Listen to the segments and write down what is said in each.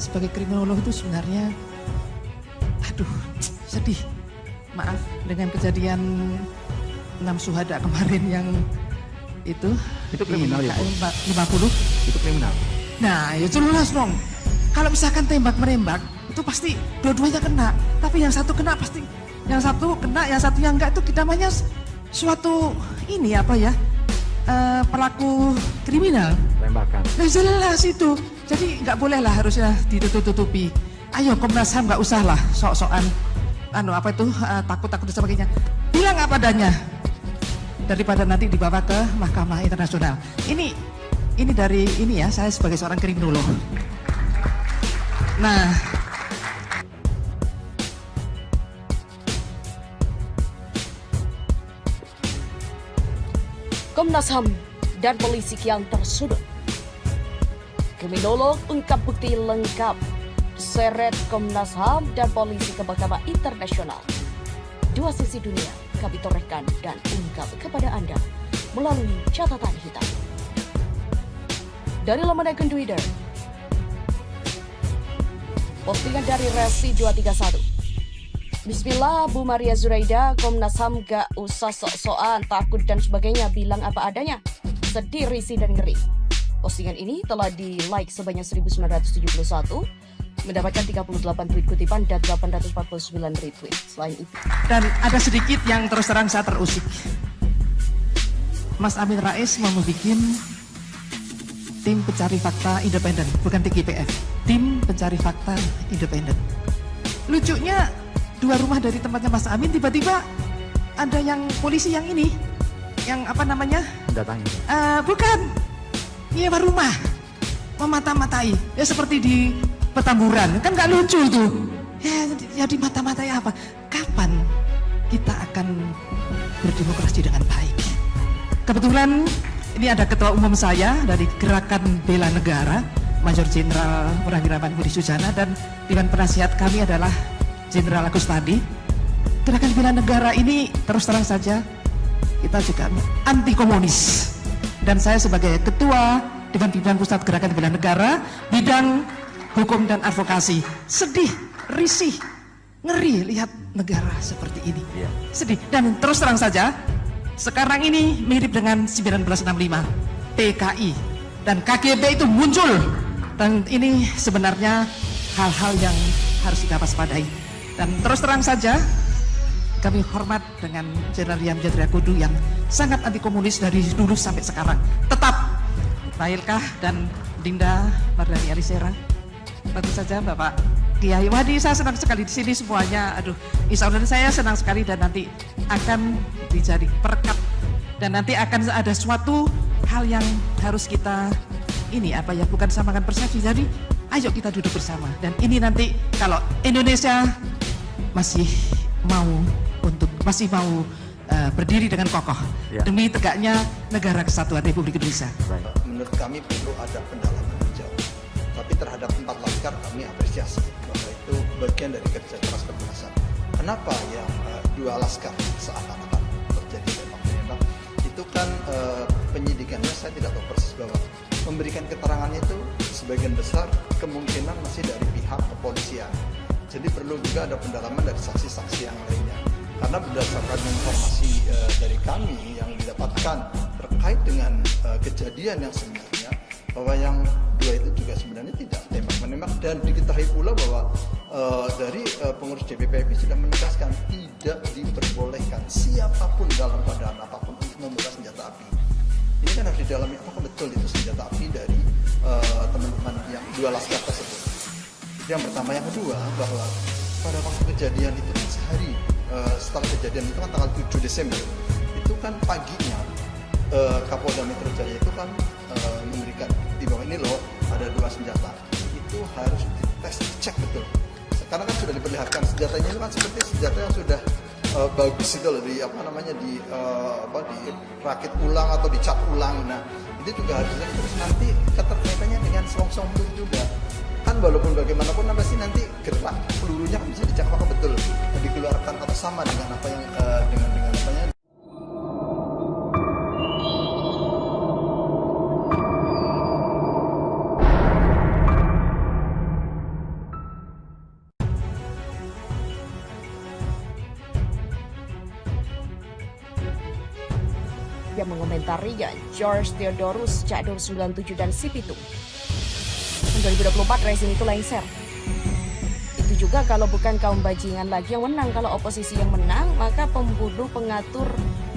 sebagai kriminolog itu sebenarnya, aduh, sedih. Maaf dengan kejadian 6 syuhada kemarin yang itu kriminal ya, Bu? 50. Itu kriminal. Nah, ya jelas dong. Kalau misalkan tembak menembak itu pasti dua-duanya kena. Tapi yang satu kena pasti, yang satu kena, yang satu yang enggak, itu namanya suatu ini apa ya? Pelaku kriminal. Tembakan. Nah, jelas itu. Jadi nggak boleh lah, harusnya ditutup-tutupi. Ayo Komnas HAM nggak usah lah sok-sokan takut-takut dan sebagainya. Bilang apa adanya. Daripada nanti dibawa ke Mahkamah Internasional. Ini dari ini ya, saya sebagai seorang kriminolog. Nah, Komnas HAM dan polisi kian tersudut. Kriminolog ungkap bukti lengkap, seret Komnas HAM dan polisi ke Mahkamah Internasional. Dua sisi dunia kami torehkan dan ungkap kepada Anda melalui catatan hitam. Dari laman akun Twitter, postingan dari Resi 231. Bismillah, Bu Maria Zuraida, Komnas HAM gak usah sok-sokan, takut dan sebagainya, bilang apa adanya. Sedih, risih, dan ngeri. Postingan ini telah di-like sebanyak 1971, mendapatkan 38 tweet kutipan dan 849 retweet. Selain itu, dan ada sedikit yang terus terang saya terusik. Mas Amin Rais mau bikin tim pencari fakta independen, bukan TGPF, tim pencari fakta independen. Lucunya, 2 rumah dari tempatnya Mas Amin tiba-tiba ada yang polisi yang ini, yang apa namanya? Mendatangi. Bukan, nyewa rumah, memata-matai, ya seperti di Petamburan, kan nggak lucu tuh. Ya di mata-matai apa? Kapan kita akan berdemokrasi dengan baik? Kebetulan ini ada ketua umum saya dari Gerakan Bela Negara, Major Jenderal Purnawirawan Budi Sujana, dan Dewan Penasihat kami adalah Jenderal Agus Tadi. Gerakan Bela Negara ini terus terang saja kita juga anti komunis. Dan saya sebagai ketua Dewan Pimpinan Pusat Gerakan Bela Negara bidang hukum dan advokasi, sedih, risih, ngeri lihat negara seperti ini. Sedih. Dan terus terang saja, sekarang ini mirip dengan 1965, PKI dan KGB itu muncul. Dan ini sebenarnya hal-hal yang harus kita waspadai. Dan terus terang saja, kami hormat dengan Jenderal Riam Jadria Kudu yang sangat anti komunis dari dulu sampai sekarang. Tetap Bailkah dan Dinda Mardani Alisera. Tentu saja Bapak Kiai Wadi, saya senang sekali di sini semuanya. Aduh, insya Allah saya senang sekali, dan nanti akan dijadi perekat, dan nanti akan ada suatu hal yang harus kita ini apa ya, bukan samakan persepsi. Jadi ayo kita duduk bersama, dan ini nanti kalau Indonesia masih mau berdiri dengan kokoh demi tegaknya negara kesatuan Republik Indonesia. Menurut kami perlu ada pendalaman lebih jauh. Tapi terhadap 4 laskar kami apresiasi bahwa itu bagian dari kerja keras Komnas HAM. Kenapa yang 2 laskar seakan-akan terjadi tembak-menembak itu kan penyidikannya saya tidak tahu persis, bahwa memberikan keterangannya itu sebagian besar kemungkinan masih dari pihak kepolisian. Jadi perlu juga ada pendalaman dari saksi-saksi yang lainnya. Karena berdasarkan informasi dari kami yang didapatkan terkait dengan kejadian yang sebenarnya, bahwa yang 2 itu juga sebenarnya tidak tembak-menembak, dan diketahui pula bahwa dari pengurus DPPI sudah menegaskan tidak diperbolehkan siapapun dalam keadaan apapun untuk membuka senjata api. Ini kan harus didalami apakah betul itu senjata api dari teman-teman yang 2 laskar tersebut. Itu yang pertama. Yang kedua, bahwa pada waktu kejadian itu kan sehari setelah kejadian itu kan tanggal 7 Desember, itu kan paginya Kapolda Metro Jaya itu kan memberikan di bawah ini loh ada 2 senjata, itu harus dites, cek betul. Sekarang kan sudah diperlihatkan senjatanya itu kan seperti senjata yang sudah bagus itu loh, di dirakit ulang atau dicat ulang. Nah itu juga harus dilihat. Terus nanti keterkaitannya dengan selongsong peluru juga kan, walaupun bagaimanapun pasti nanti gerak pelurunya kan bisa dicek apakah betul dikeluarkan atau sama dengan apa yang dengan apanya. yang mengomentarinya, George Theodorus, Cak Dur 97 dan si Pitung. 2024 rezim itu lengser. Itu juga kalau bukan kaum bajingan lagi yang menang. Kalau oposisi yang menang, maka pembunuh, pengatur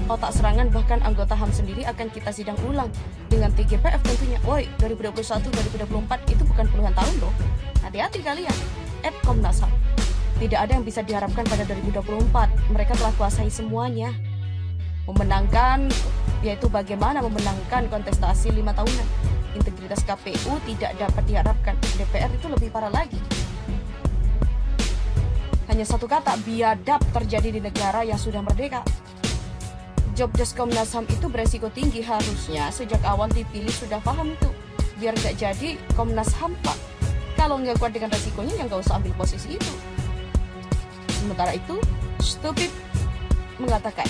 otak serangan, bahkan anggota HAM sendiri akan kita sidang ulang dengan TGPF tentunya. Woi, 2021, 2024 itu bukan puluhan tahun loh. Hati-hati kalian. Komnas HAM. Tidak ada yang bisa diharapkan pada 2024. Mereka telah kuasai semuanya. Memenangkan, yaitu bagaimana memenangkan kontestasi 5 tahunan. Integritas KPU tidak dapat diharapkan. DPR itu lebih parah lagi. Hanya satu kata, biadab terjadi di negara yang sudah merdeka. Job desk Komnas HAM itu beresiko tinggi, harusnya sejak awal dipilih sudah paham itu. Biar nggak jadi Komnas HAM, Pak. Kalau nggak kuat dengan resikonya, ya nggak usah ambil posisi itu. Sementara itu, Stupid mengatakan,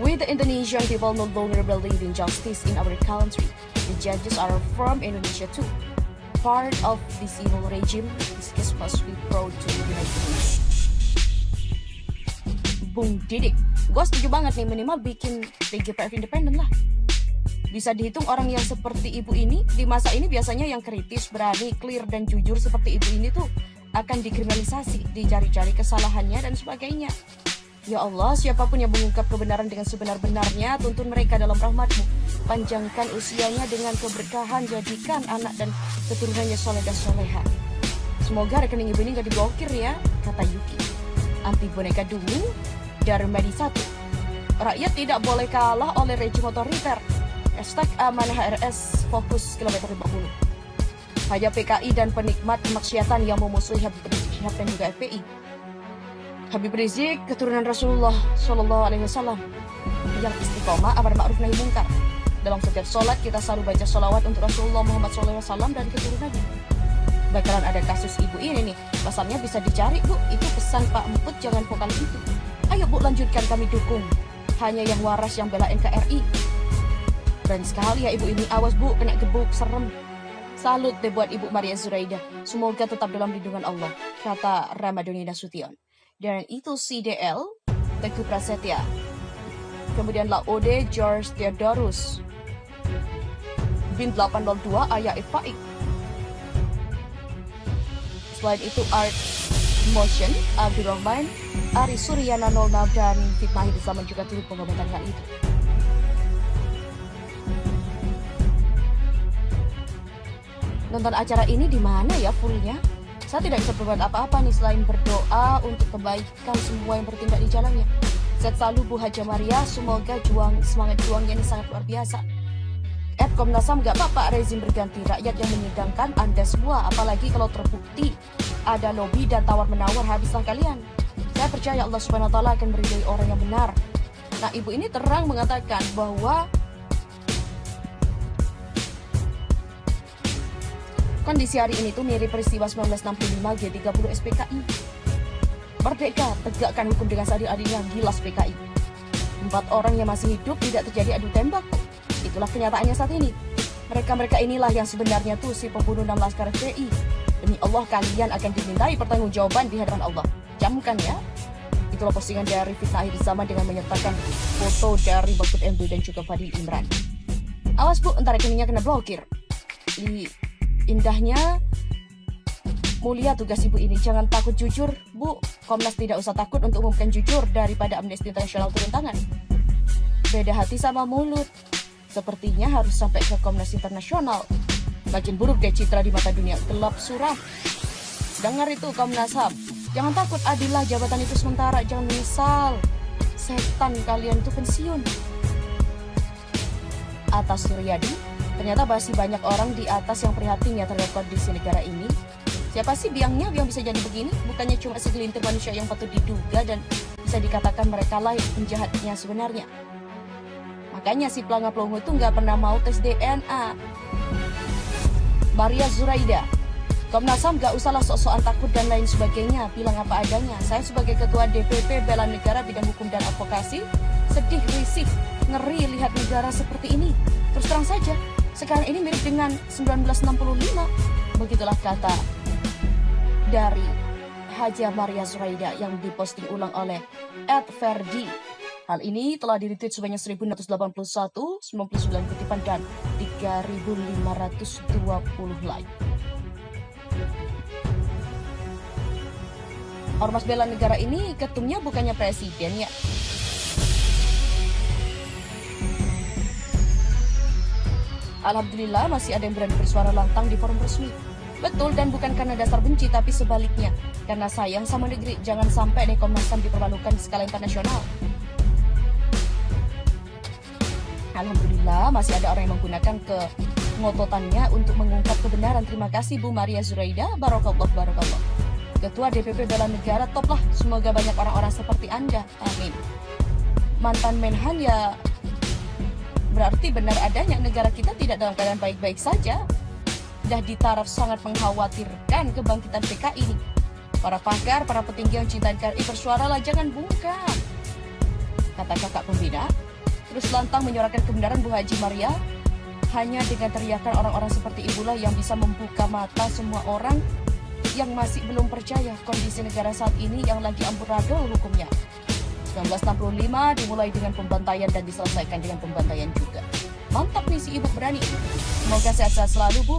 "We the Indonesian people no longer believe in justice in our country. The judges are from Indonesia too. Part of this evil regime, this case must be brought to the United Nations." Bung Didik, gue setuju banget nih, minimal bikin TGPF independen lah. Bisa dihitung orang yang seperti ibu ini, di masa ini biasanya yang kritis, berani, clear, dan jujur seperti ibu ini tuh akan dikriminalisasi, dicari-cari kesalahannya dan sebagainya. Ya Allah, siapapun yang mengungkap kebenaran dengan sebenar-benarnya, tuntun mereka dalam rahmat-Mu. Panjangkan usianya dengan keberkahan, jadikan anak dan keturunannya soleh dan soleha. Semoga rekening ibu ini gak diblokir ya, kata Yuki. Anti boneka dulu, Darmadi 1. Rakyat tidak boleh kalah oleh rejim otoriter. #Amanah HRS fokus kilometer 50. Hanya PKI dan penikmat kemaksiatan yang memusuhi Habib Rizik Syihab dan juga FPI. Habib Rizik keturunan Rasulullah Shallallahu Alaihi Wasallam yang istiqomah amar ma'ruf nahi mungkar. Dalam setiap sholat kita selalu baca sholawat untuk Rasulullah Muhammad SAW dan keturunannya. Bakalan ada kasus ibu ini nih, pasalnya bisa dicari Bu. Itu pesan Pak Emput, jangan vokal gitu. Ayo Bu, lanjutkan, kami dukung. Hanya yang waras yang bela NKRI. Berani sekali ya ibu ini, awas Bu, kena gebuk, serem. Salut deh buat Ibu Maria Zuraida. Semoga tetap dalam lindungan Allah, kata Ramadhani Nasution. Dan itu CDL, Teguh Prasetya. Kemudian Laode George Theodorus. Bin 802 Ayah Faik. Selain itu Art Motion, Abdurrahman, Ari Suryana 06 dan Fitmahir Zaman juga turut mengomentari hal itu. Nonton acara ini di mana ya fullnya? Saya tidak bisa berbuat apa-apa nih selain berdoa untuk kebaikan semua yang bertindak di jalannya. Sehat selalu Bu Haja Maria, semoga semangat juangnya ini sangat luar biasa. Komnas HAM gak apa-apa rezim berganti, rakyat yang menyidangkan Anda semua, apalagi kalau terbukti ada lobby dan tawar-menawar, habislah kalian. Saya percaya Allah Subhanahu wa taala akan meridhai orang yang benar. Nah, ibu ini terang mengatakan bahwa kondisi hari ini tuh mirip peristiwa 1965 G30 SPKI. Merdeka, tegakkan hukum dengan seadil-adilnya, gilas PKI. 4 orang yang masih hidup, tidak terjadi adu tembak. Itulah kenyataannya saat ini. Mereka-mereka inilah yang sebenarnya tuh si pembunuh 6 laskar FPI. Demi Allah, kalian akan dimintai pertanggungjawaban di hadapan Allah. Camkan ya. Itulah postingan dari Fitnah Akhir Zaman dengan menyertakan foto dari Mahfud MD dan juga Fadil Imran. Awas Bu, entar rekeningnya kena blokir. Indahnya mulia tugas ibu ini. Jangan takut jujur Bu. Komnas tidak usah takut untuk umumkan jujur daripada Amnesty International turun tangan. Beda hati sama mulut. Sepertinya harus sampai ke Komnas Internasional. Makin buruk deh citra di mata dunia, gelap suram. Dengar itu Komnas HAM. Jangan takut, adillah jabatan itu sementara. Jangan menyesal. Setan kalian tuh pensiun. Atas Suryadi, ternyata masih banyak orang di atas yang prihatin ya terhadap kondisi negara ini. Siapa sih biangnya yang bisa jadi begini? Bukannya cuma segelintir manusia yang patut diduga dan bisa dikatakan mereka lah penjahatnya sebenarnya. Makanya si pelangga-pelongo itu nggak pernah mau tes DNA. Maria Zuraida, Komnas HAM gak usahlah sok-sokan takut dan lain sebagainya, bilang apa adanya. Saya sebagai Ketua DPP Bela Negara Bidang Hukum dan Advokasi, sedih, risih, ngeri lihat negara seperti ini. Terus terang saja, sekarang ini mirip dengan 1965. Begitulah kata dari Haja Maria Zuraida yang diposting ulang oleh @ferdi Hal ini telah di-retweet sebanyak 1.681, 99 kutipan, dan 3.520 like. Ormas bela negara ini ketumnya bukannya presiden ya. Alhamdulillah masih ada yang berani bersuara lantang di forum resmi. Betul, dan bukan karena dasar benci, tapi sebaliknya. Karena sayang sama negeri, jangan sampai deh Komnas HAM dipermalukan di skala internasional. Alhamdulillah masih ada orang yang menggunakan kengototannya untuk mengungkap kebenaran. Terima kasih Bu Maria Zuraida, barakallah, barakallah. Ketua DPP Bela Negara, top lah. Semoga banyak orang-orang seperti Anda. Amin. Mantan Menhan ya berarti benar adanya negara kita tidak dalam keadaan baik-baik saja. Dah di taraf sangat mengkhawatirkan kebangkitan PKI ini. Para pakar, para petinggi yang cinta NKRI bersuaralah, jangan bungkam, kata kakak pembina. Terus lantang menyuarakan kebenaran Bu Haji Maria. Hanya dengan teriakan orang-orang seperti ibulah yang bisa membuka mata semua orang yang masih belum percaya kondisi negara saat ini yang lagi amburadul hukumnya. 1965 dimulai dengan pembantaian dan diselesaikan dengan pembantaian juga. Mantap nih si ibu berani. Semoga sehat-sehat selalu Bu.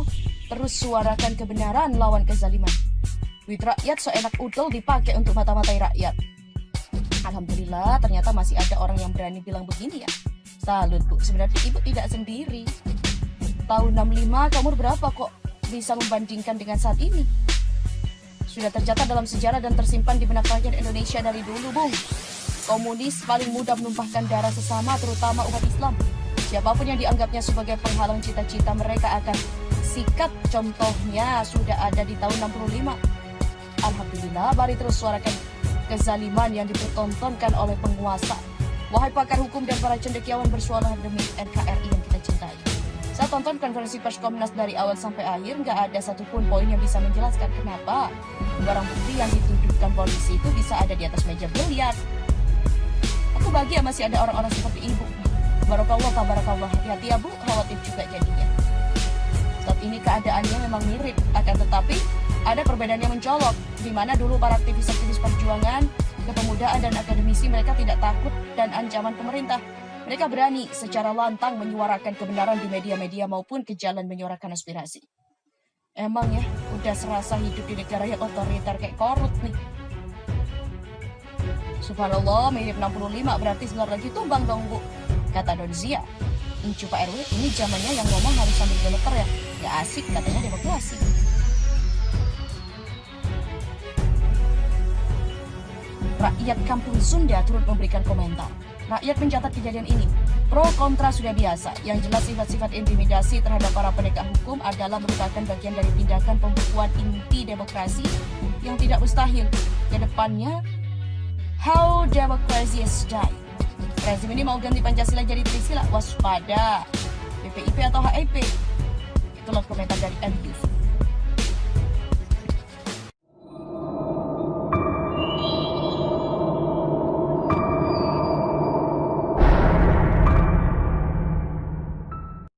Terus suarakan kebenaran lawan kezaliman. Duit rakyat seenak udel dipakai untuk mata-matai rakyat. Alhamdulillah ternyata masih ada orang yang berani bilang begini ya. Salut Bu, sebenarnya ibu tidak sendiri. Tahun 65 kamu berapa kok bisa membandingkan dengan saat ini? Sudah tercatat dalam sejarah dan tersimpan di benak rakyat Indonesia dari dulu Bung. Komunis paling mudah menumpahkan darah sesama, terutama umat Islam. Siapapun yang dianggapnya sebagai penghalang cita-cita mereka akan sikat. Contohnya sudah ada di tahun 65. Alhamdulillah, mari terus suarakan kezaliman yang dipertontonkan oleh penguasa. Wahai pakar hukum dan para cendekiawan bersuara demi NKRI yang kita cintai. Saya tonton konferensi pers Komnas dari awal sampai akhir, nggak ada satupun poin yang bisa menjelaskan kenapa barang bukti yang dituduhkan polisi itu bisa ada di atas meja biliar. Aku bahagia masih ada orang-orang seperti ibu. Barakallah, tabarakallah. Hati-hati ya Bu, khawatir juga jadinya. Saat ini keadaannya memang mirip, akan tetapi ada perbedaan yang mencolok, di mana dulu para aktivis-aktivis perjuangan, kepemudaan dan akademisi mereka tidak takut dan ancaman pemerintah. Mereka berani secara lantang menyuarakan kebenaran di media-media maupun ke jalan menyuarakan aspirasi. Emang ya, udah serasa hidup di negara yang otoriter kayak korut nih. Subhanallah, mirip 65 berarti sebentar lagi tumbang dong Bu, kata Don Zia. Incu Pak RW, ini zamannya yang ngomong harus sambil gemeter ya. Ya asik, katanya demokrasi. Rakyat Kampung Sunda turut memberikan komentar. Rakyat mencatat kejadian ini. Pro kontra sudah biasa. Yang jelas sifat-sifat intimidasi terhadap para penegak hukum adalah merupakan bagian dari tindakan pembukuan inti demokrasi yang tidak mustahil. Kedepannya, how democracy is die. Rezim ini mau ganti Pancasila jadi Trisila, waspada. PPIP atau HIP? Itulah komentar dari M. Yusuf.